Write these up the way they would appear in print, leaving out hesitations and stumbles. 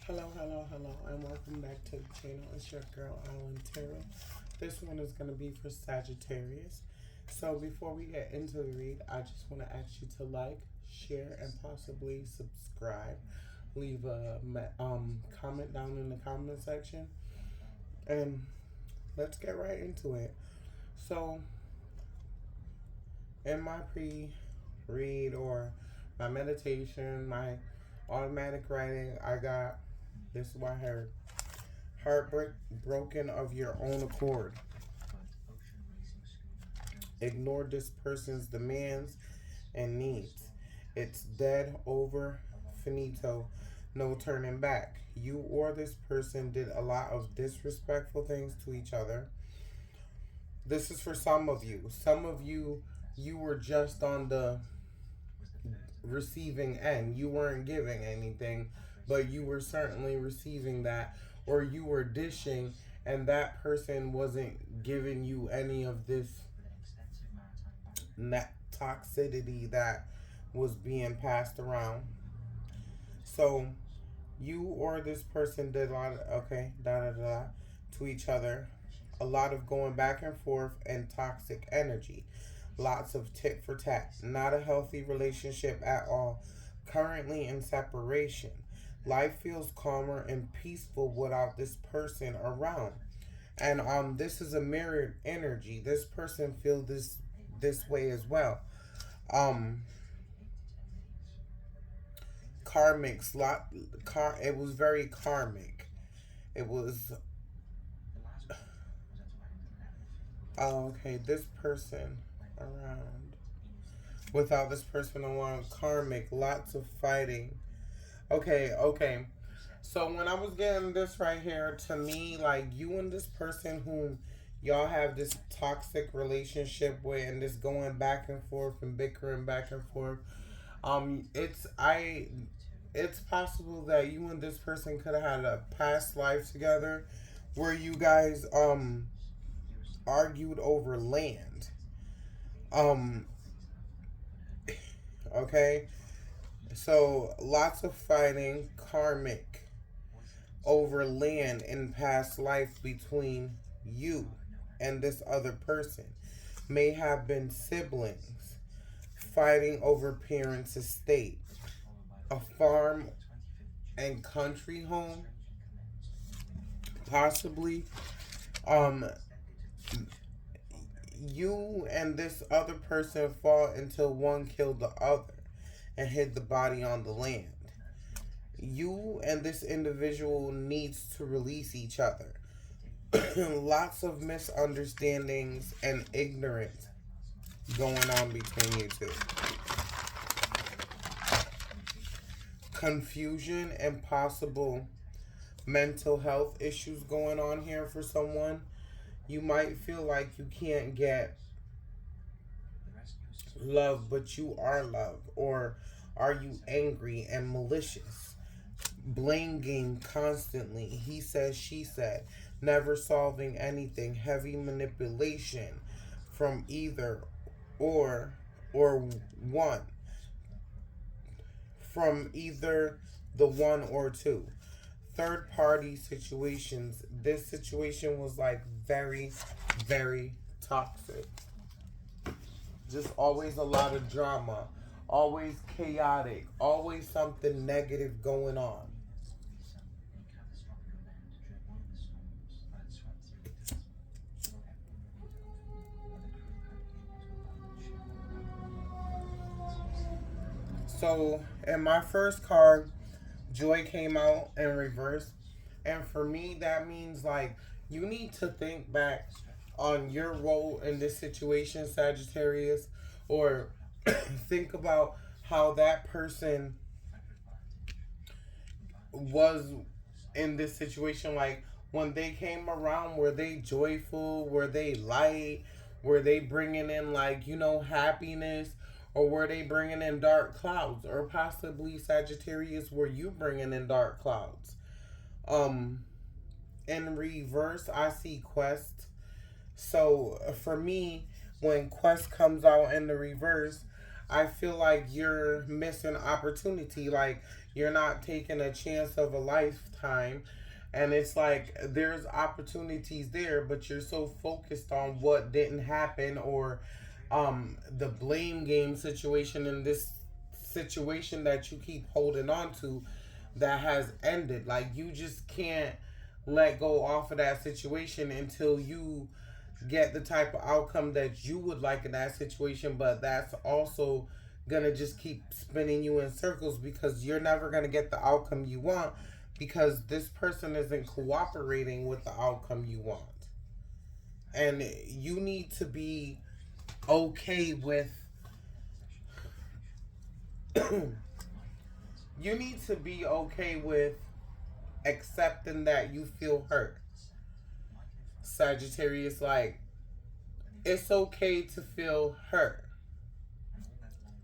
Hello, hello, hello, and welcome back to the channel. It's your girl, Alan Tarot. This one is going to be for Sagittarius. So before we get into the read, I just want to ask you to like, share, and possibly subscribe. Leave a comment down in the comment section, and let's get right into it. So in my pre-read or my meditation, my automatic writing, I got this is what I heard. Heartbreak broken of your own accord. Ignore this person's demands and needs. It's dead over finito. No turning back. You or this person did a lot of disrespectful things to each other. This is for some of you. Some of you, you were just on the receiving end. You weren't giving anything, but you were certainly receiving that, or you were dishing, and that person wasn't giving you any of this toxicity that was being passed around. So you or this person did a lot of, okay, da da da, to each other. A lot of going back and forth and toxic energy. Lots of tit for tat. Not a healthy relationship at all. Currently in separation. Life feels calmer and peaceful without this person around. And this is a mirrored energy. This person feels this way as well. Um Karmics lot it was very karmic. It was okay, this person around. Without this person around, karmic, lots of fighting. Okay, okay. So when I was getting this right here, to me, like you and this person whom y'all have this toxic relationship with and this going back and forth and bickering back and forth, it's possible that you and this person could have had a past life together where you guys argued over land. Um okay. So lots of fighting karmic over land in past life between you and this other person. May have been siblings fighting over parents' estate, a farm and country home, possibly. Um, you and this other person fought until one killed the other and hid the body on the land. You and this individual needs to release each other. Lots of misunderstandings and ignorance going on between you two. Confusion and possible mental health issues going on here for someone. You might feel like you can't get love, but you are loved. Or are you angry and malicious? Blame game constantly. He said, she said. Never solving anything. Heavy manipulation from either or or one. From either the one or two. Third party situations. This situation was like very, very toxic. Just always a lot of drama. Always chaotic. Always something negative going on. So, in my first card, Joy came out in reverse. And for me, that means like you need to think back on your role in this situation, Sagittarius, or think about how that person was in this situation. Like when they came around, were they joyful? Were they light? Were they bringing in like happiness? Or were they bringing in dark clouds? Or possibly Sagittarius, were you bringing in dark clouds? Um, in reverse, I see Quest. So for me, when Quest comes out in the reverse, I feel like you're missing opportunity. Like You're not taking a chance of a lifetime. And it's like there's opportunities there, but you're so focused on what didn't happen, or the blame game situation in this situation that you keep holding on to that has ended. Like you just can't let go off of that situation until you get the type of outcome that you would like in that situation, but that's also gonna just keep spinning you in circles because you're never gonna get the outcome you want because this person isn't cooperating with the outcome you want. And you need to be okay with you need to be okay with accepting that you feel hurt. Sagittarius, like, it's okay to feel hurt.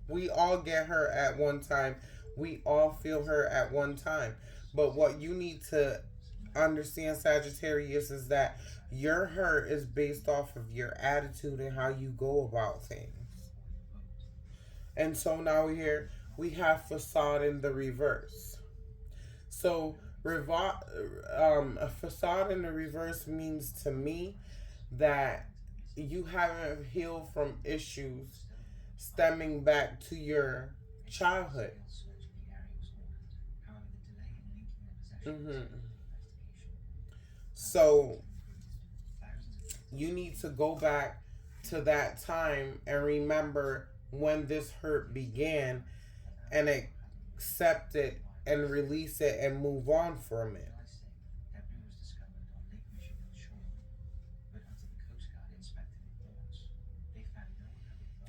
We all get hurt at one time. We all feel hurt at one time. But what you need to understand, Sagittarius, is that your hurt is based off of your attitude and how you go about things. And so now here we have facade in the reverse. So a facade in the reverse means to me that you haven't healed from issues stemming back to your childhood. hmm So you need to go back to that time and remember when this hurt began and accept it and release it and move on from it.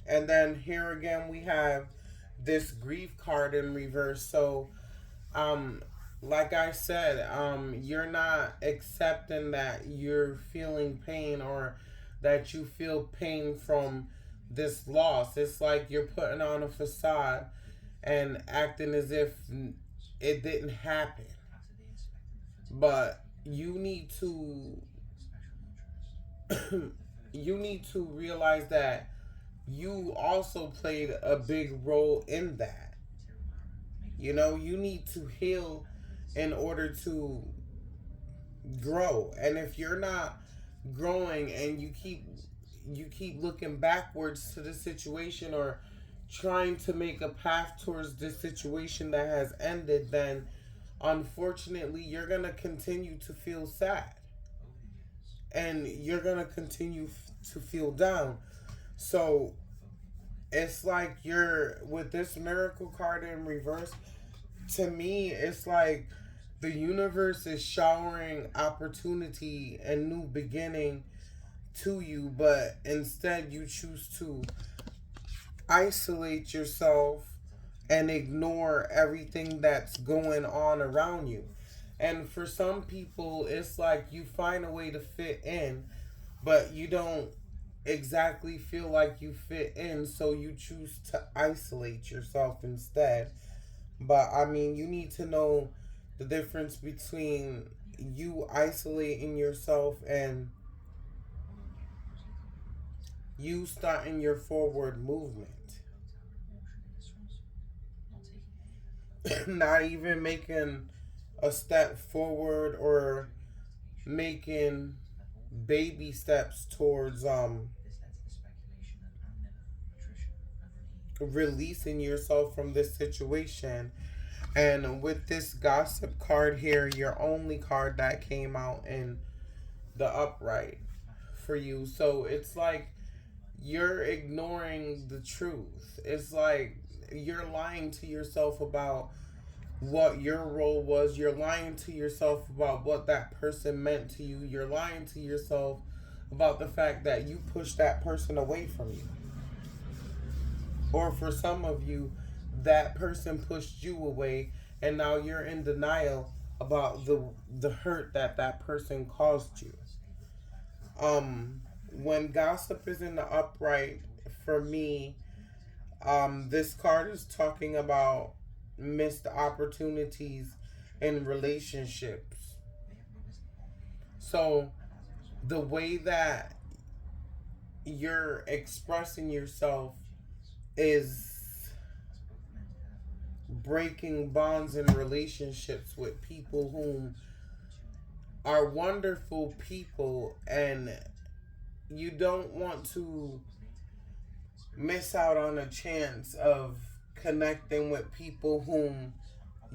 And then here again we have this grief card in reverse. So um like I said, you're not accepting that you're feeling pain or that you feel pain from this loss. It's like you're putting on a facade and acting as if it didn't happen. But you need to realize that you also played a big role in that. You know, you need to heal in order to grow. And if you're not growing and you keep looking backwards to the situation or trying to make a path towards this situation that has ended, then unfortunately you're going to continue to feel sad and you're going to continue to feel down. So it's like you're with this miracle card in reverse. To me, it's like the universe is showering opportunity and new beginning to you, but instead you choose to isolate yourself and ignore everything that's going on around you. And for some people, it's like you find a way to fit in, but you don't exactly feel like you fit in, so you choose to isolate yourself instead. But I mean, you need to know the difference between you isolating yourself and you starting your forward movement. Not even making a step forward or making baby steps towards releasing yourself from this situation. And with this gossip card here, your only card that came out in the upright for you. So it's like you're ignoring the truth. It's like you're lying to yourself about what your role was. You're lying to yourself about what that person meant to you. You're lying to yourself about the fact that you pushed that person away from you. Or for some of you, that person pushed you away and now you're in denial about the hurt that that person caused you. When gossip is in the upright, for me, this card is talking about missed opportunities in relationships. So the way that you're expressing yourself is breaking bonds and relationships with people whom are wonderful people, and you don't want to miss out on a chance of connecting with people whom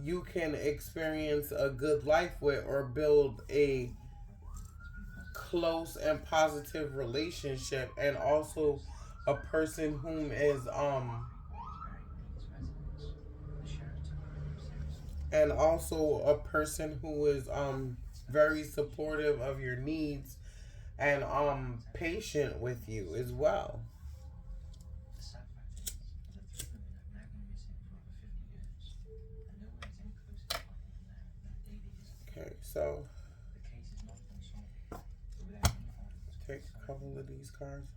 you can experience a good life with or build a close and positive relationship, and also a person whom is and also a person who is very supportive of your needs and patient with you as well. Okay, so take a couple of these cards.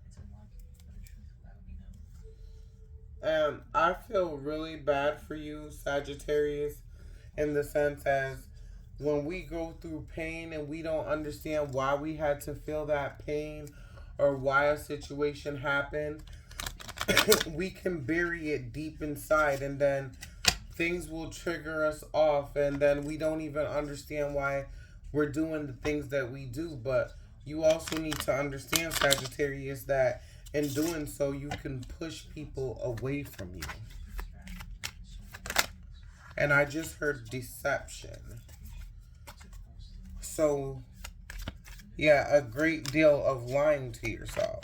And I feel really bad for you, Sagittarius, in the sense as when we go through pain and we don't understand why we had to feel that pain or why a situation happened, we can bury it deep inside, and then things will trigger us off, and then we don't even understand why we're doing the things that we do. But you also need to understand, Sagittarius, that in doing so you can push people away from you. And I just heard deception. So yeah, a great deal of lying to yourself.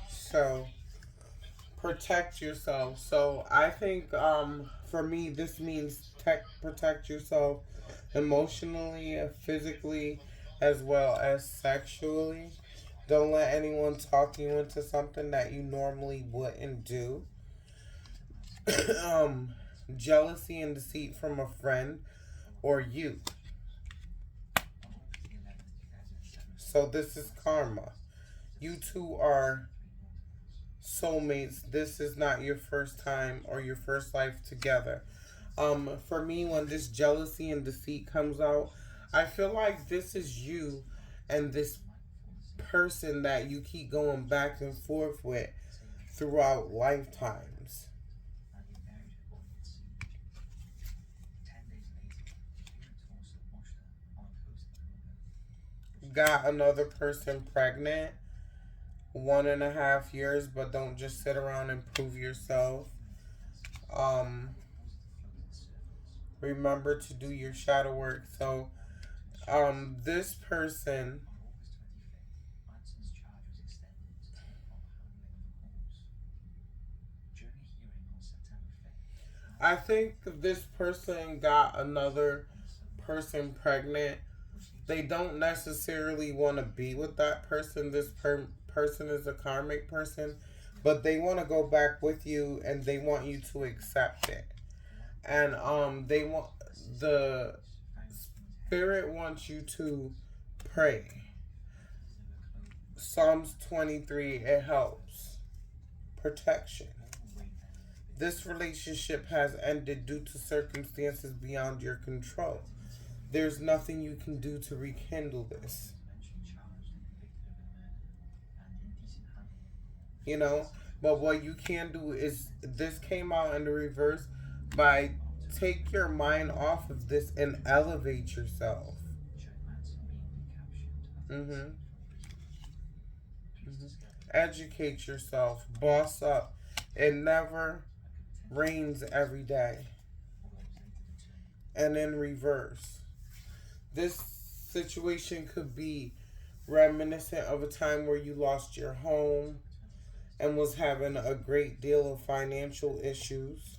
So protect yourself. So I think for me this means protect yourself emotionally, physically, as well as sexually. Don't let anyone talk you into something that you normally wouldn't do. um, Jealousy and deceit from a friend or you. So this is karma. You two are soulmates. This is not your first time or your first life together. For me, when this jealousy and deceit comes out, I feel like this is you and this person that you keep going back and forth with throughout lifetimes. Got another person pregnant 1.5 years, but don't just sit around and prove yourself. Um, Remember to do your shadow work. So, this person, I think this person got another person pregnant. They don't necessarily want to be with that person. This person is a karmic person, but they want to go back with you and they want you to accept it. And they want the spirit wants you to pray. Psalms 23, it helps. Protection. This relationship has ended due to circumstances beyond your control. There's nothing you can do to rekindle this. You know? But what you can do is this came out in the reverse by take your mind off of this and elevate yourself. Mm-hmm. Mm-hmm. Educate yourself. Boss up. And never rains every day. And in reverse, this situation could be reminiscent of a time where you lost your home and was having a great deal of financial issues.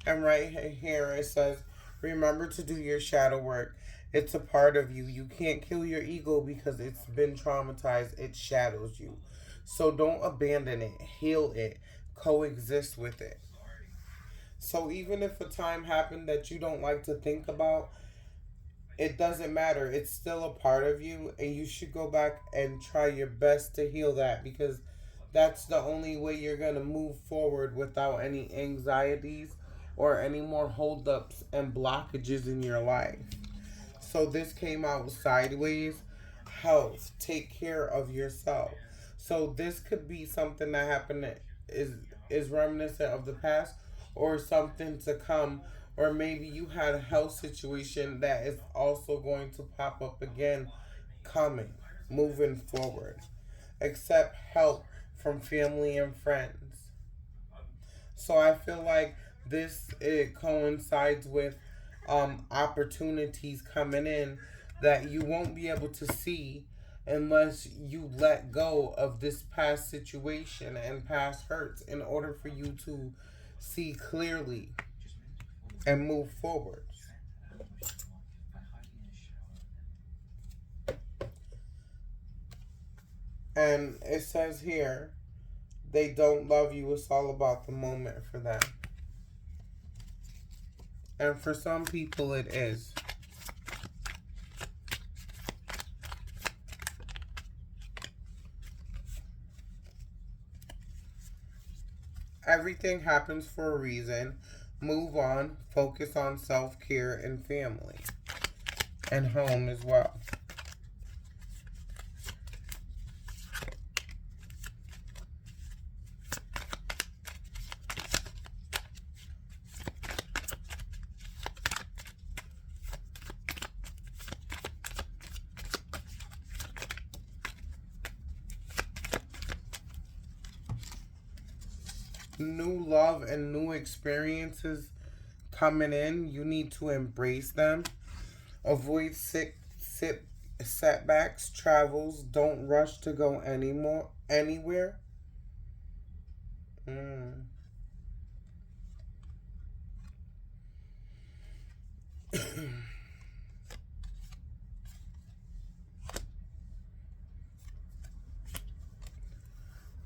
And right here it says, remember to do your shadow work. It's a part of you. You can't kill your ego because it's been traumatized. It shadows you. So don't abandon it. Heal it. Coexist with it. So even if a time happened that you don't like to think about, it doesn't matter. It's still a part of you, and you should go back and try your best to heal that, because that's the only way you're going to move forward without any anxieties or any more holdups and blockages in your life. So this came out sideways. Health. Take care of yourself. So this could be something that happened that is reminiscent of the past, or something to come, or maybe you had a health situation that is also going to pop up again, coming, moving forward. Accept help from family and friends. So I feel like this, it coincides with opportunities coming in that you won't be able to see unless you let go of this past situation and past hurts in order for you to see clearly and move forward. And it says here, they don't love you. It's all about the moment for them. And for some people, it is. Everything happens for a reason. Move on. Focus on self care and family, and home as well. New love and new experiences coming in. You need to embrace them. Avoid setbacks, travels. Don't rush to go anywhere. Mm.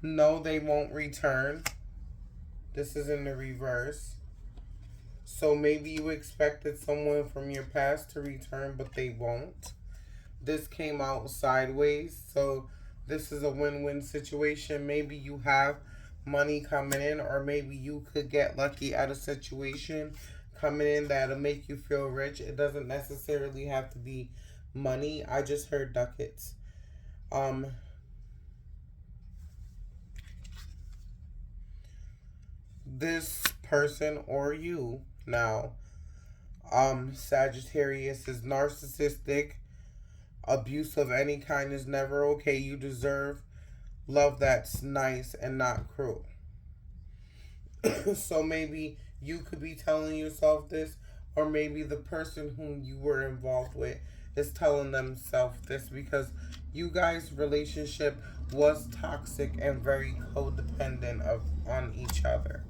No, they won't return. This is in the reverse. So maybe you expected someone from your past to return, but they won't. This came out sideways. So this is a win-win situation. Maybe you have money coming in, or maybe you could get lucky at a situation coming in that'll make you feel rich. It doesn't necessarily have to be money. I just heard ducats. Um, this person or you now, Sagittarius, is narcissistic. Abuse of any kind is never okay. You deserve love that's nice and not cruel. So maybe you could be telling yourself this, or maybe the person whom you were involved with is telling themselves this, because you guys' relationship was toxic and very codependent on each other.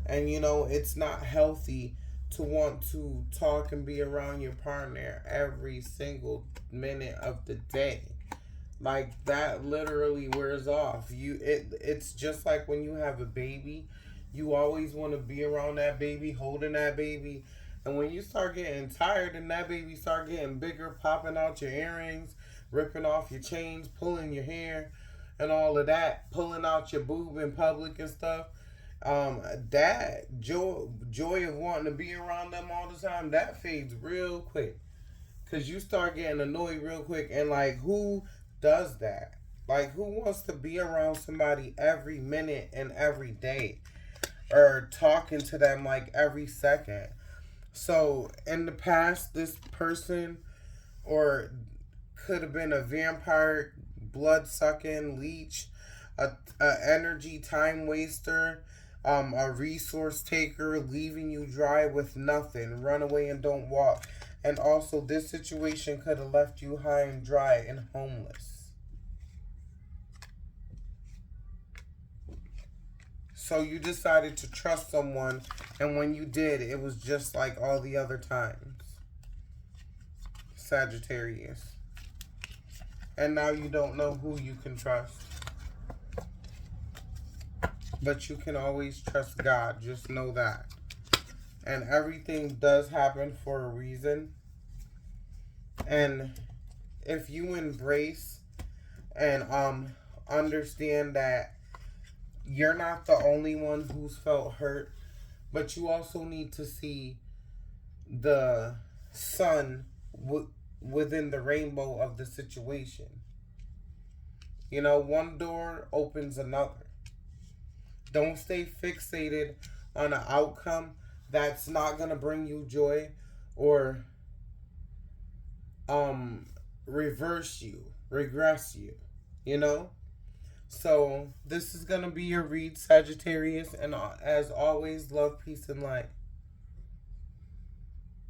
And it's not healthy to want to talk and be around your partner every single minute of the day. Like, that literally wears off. It's just like when you have a baby, you always want to be around that baby, holding that baby. And when you start getting tired and that baby start getting bigger, popping out your earrings, ripping off your chains, pulling your hair and all of that, pulling out your boob in public and stuff, that joy of wanting to be around them all the time, that fades real quick, because you start getting annoyed real quick. And like, who does that? Like, who wants to be around somebody every minute and every day, or talking to them like every second? So in the past, this person, or could have been a vampire, blood sucking leech, a energy time waster, a resource taker, leaving you dry with nothing. Run away and don't walk. And also, this situation could have left you high and dry and homeless. So you decided to trust someone, and when you did, it was just like all the other times. Sagittarius. And now you don't know who you can trust. But you can always trust God. Just know that. And everything does happen for a reason. And if you embrace and understand that you're not the only one who's felt hurt, but you also need to see the sun within the rainbow of the situation. You know, one door opens another. Don't stay fixated on an outcome that's not going to bring you joy or reverse you, regress you, you know? So, this is going to be your read, Sagittarius, and as always, love, peace, and light.